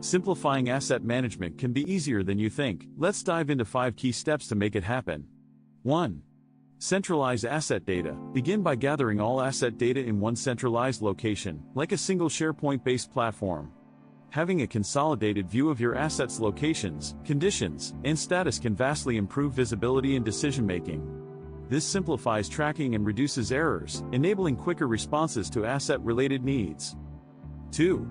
Simplifying asset management can be easier than you think. Let's dive into 5 key steps to make it happen. 1. Centralize asset data. Begin by gathering all asset data in one centralized location, like a single SharePoint-based platform. Having a consolidated view of your assets' locations, conditions, and status can vastly improve visibility and decision-making. This simplifies tracking and reduces errors, enabling quicker responses to asset-related needs. 2.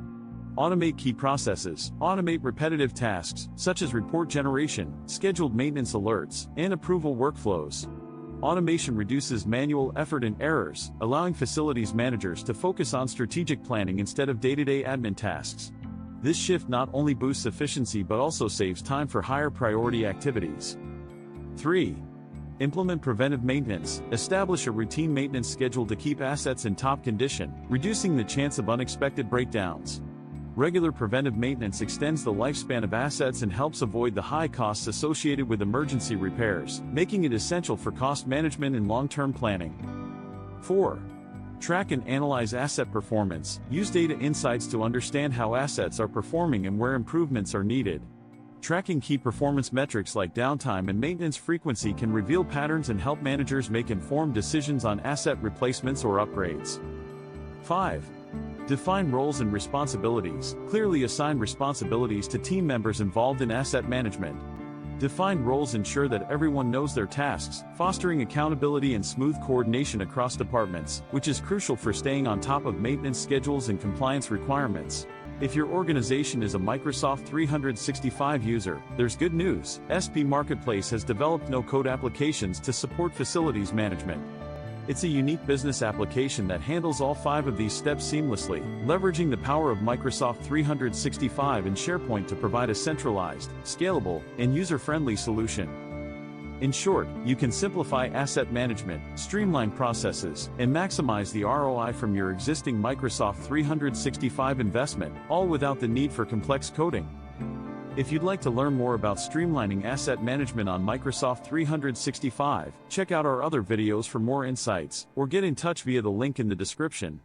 Automate key processes. Automate repetitive tasks, such as report generation, scheduled maintenance alerts, and approval workflows. Automation reduces manual effort and errors, allowing facilities managers to focus on strategic planning instead of day-to-day admin tasks. This shift not only boosts efficiency but also saves time for higher priority activities. 3. Implement preventive maintenance. Establish a routine maintenance schedule to keep assets in top condition, reducing the chance of unexpected breakdowns. Regular preventive maintenance extends the lifespan of assets and helps avoid the high costs associated with emergency repairs, making it essential for cost management and long-term planning. 4. Track and analyze asset performance. Use data insights to understand how assets are performing and where improvements are needed. Tracking key performance metrics like downtime and maintenance frequency can reveal patterns and help managers make informed decisions on asset replacements or upgrades. 5. Define roles and responsibilities. Clearly assign responsibilities to team members involved in asset management. Defined roles ensure that everyone knows their tasks, fostering accountability and smooth coordination across departments, which is crucial for staying on top of maintenance schedules and compliance requirements. If your organization is a Microsoft 365 user, there's good news. SP Marketplace has developed no-code applications to support facilities management. It's a unique business application that handles all 5 of these steps seamlessly, leveraging the power of Microsoft 365 and SharePoint to provide a centralized, scalable, and user-friendly solution. In short, you can simplify asset management, streamline processes, and maximize the ROI from your existing Microsoft 365 investment, all without the need for complex coding. If you'd like to learn more about streamlining asset management on Microsoft 365, check out our other videos for more insights, or get in touch via the link in the description.